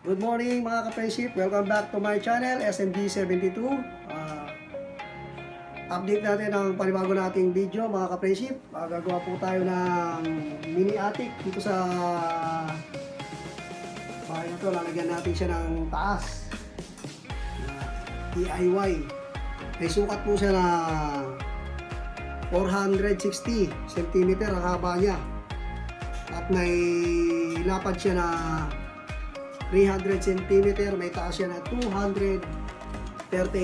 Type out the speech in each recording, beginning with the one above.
Good morning mga ka-friendship. Welcome back to my channel, SMG72. Update natin ang panibago nating video mga ka-friendship. Gagawa po tayo ng mini attic dito sa bahay na to. Lalagyan natin siya ng taas. DIY. May sukat po siya na 460 cm ang haba niya. At may lapad siya na 300 cm, may taas siya na 238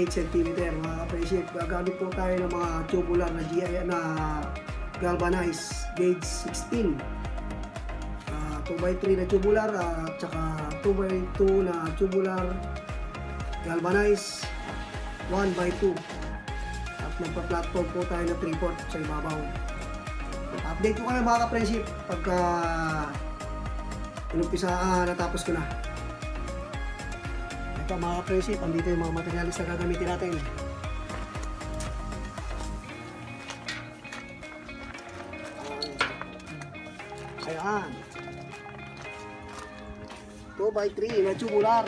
cm mga ka-friendship. Gagamit po tayo ng mga tubular na na galvanized gauge 16, 2x3 na tubular at saka 2x2 na tubular galvanized 1x2, at magpa-platform po tayo na 3/4 sa ibabaw. Update ko kayo mga ka-friendship pagka natapos ko na. Ito mga ka-friendship, andito yung mga materialis na gagamitin natin. Ayan, 2x3 na tubular,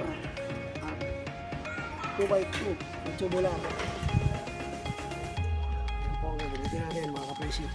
2x2 na tubular. Yan po ang gagamitin natin mga ka-friendship.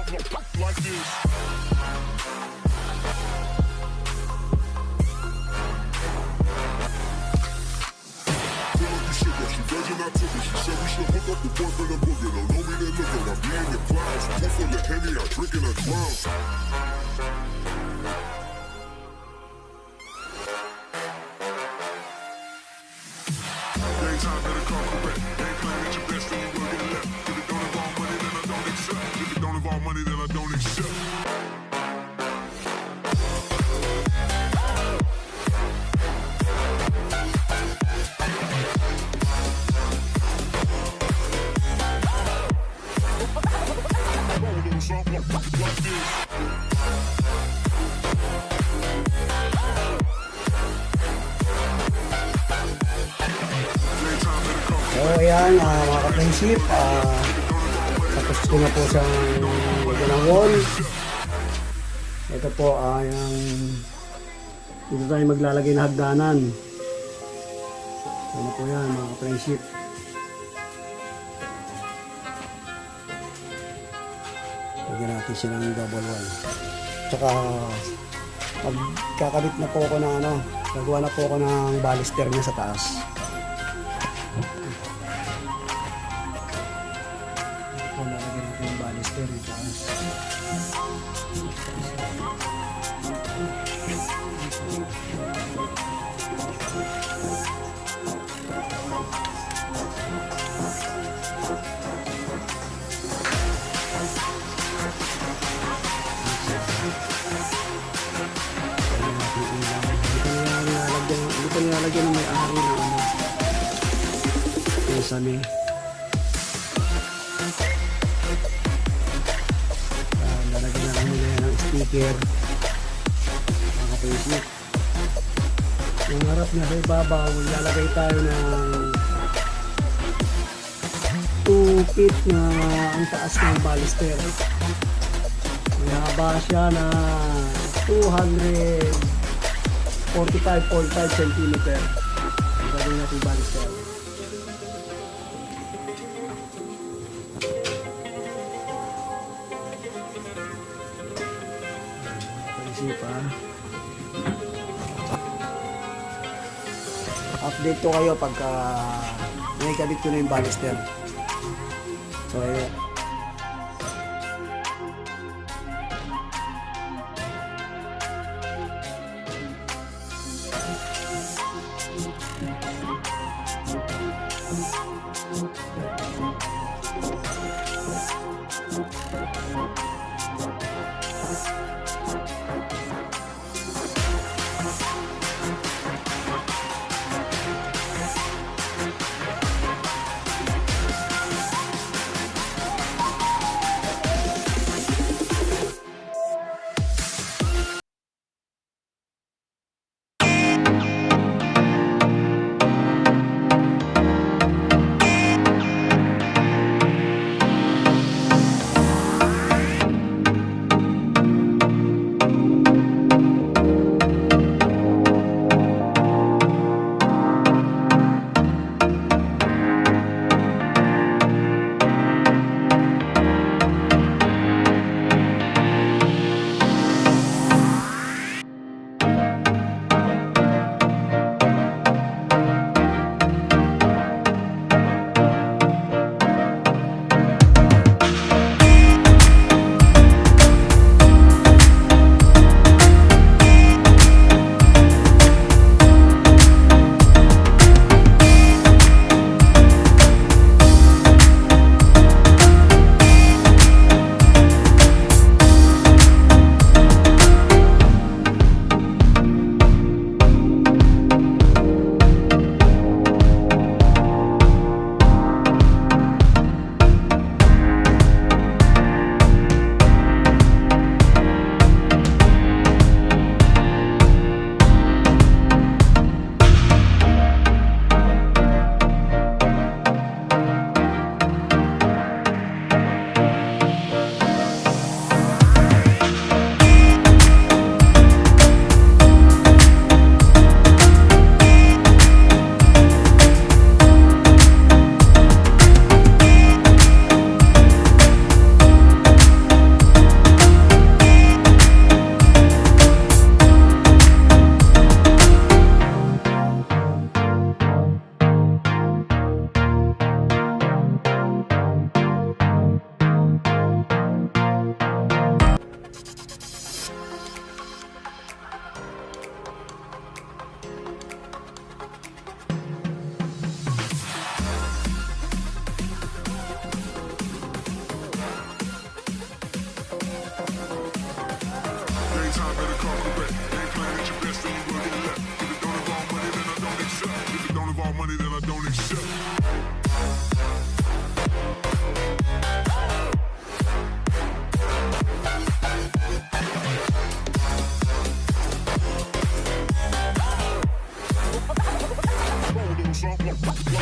like this. She virgin, I took it. She said we should hook up the boy from the boogie. Don't know me, they looking. I be in the clouds. Pool full of Henny, I drink and I drown. Daytime better come correct. Ain't playing at your best, then you will get left. If it don't involve money, then I don't accept. If it don't involve money, then I don't accept. So ayan, mga ka-friendship, tapos ko na po siyang ng wall. Ito po ay dito tayo maglalagay na hagdanan. Ano po yan, mga ka-friendship. Lagyan natin siya ng double wall. Tsaka magkakabit na po ako ng gagawa na po ako ng baluster niya sa taas. Lalagyan natin yung baluster sa taas. Ito nilalagyan ng may ahari na sesame. Lalagyan na lang nila ng sticker. Mga Facebook. Yung harap niya sa ibabaw, lalagay tayo ng 2 feet na ang taas ng baluster. May haba siya na 245.5 cm. Gagawin natin yung baluster. Update ko kayo pagka nakikabit ko na yung baluster. So ayun.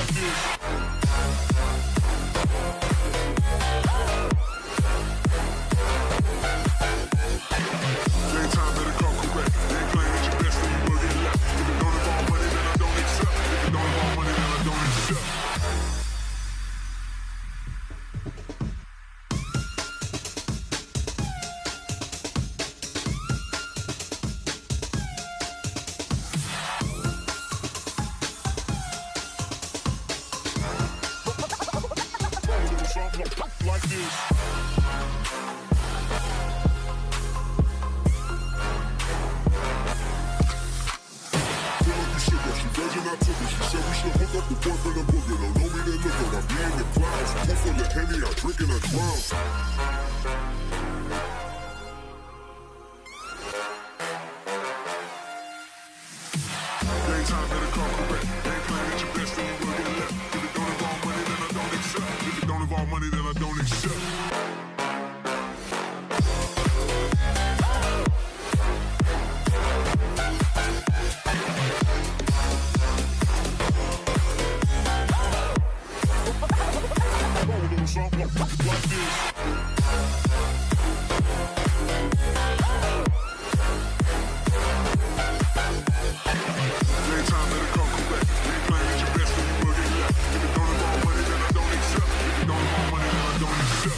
like this. Daytime better come correct. They ain't playing at your best, then you will get left. If it don't involve money, then I don't accept. If it don't involve money, then I don't accept. Something like this. Feel like you should, she virgin, I took it. She said we should hook up the boyfriend and booger. Don't know me, then look at I'm being the clouds. Pool full of Henny, I drink and I drown. Daytime better come correct. They ain't playing at your best, then you will get left. If it don't involve money, then I don't accept. If it don't involve money, then I don't accept. Something like this. Daytime better come correct. They ain't playing at your best, then you will get left. If it don't involve money, then I don't accept. If it don't involve money, then I don't accept.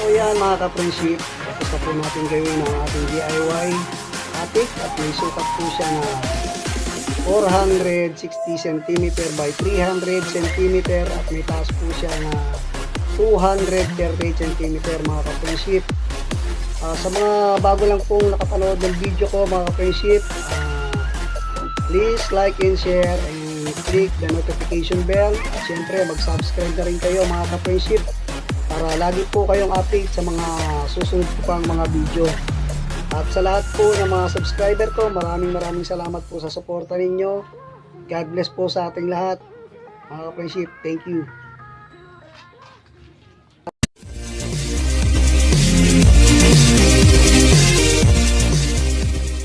So yan mga ka-friendship, tapos na po natin gawin ang ating DIY attic at may sukat po siya na 460 cm by 300 cm at may taas po siya na 238 cm mga ka-friendship. Sa mga bago lang pong nakapanood ng video ko mga ka-friendship, please like and share and click the notification bell at syempre mag-subscribe na rin kayo mga ka-friendship para lagi po kayong update sa mga susunod ko pang mga video. At sa lahat po ng mga subscriber ko, maraming salamat po sa suporta ninyo. God bless po sa ating lahat mga ka-friendship. Thank you.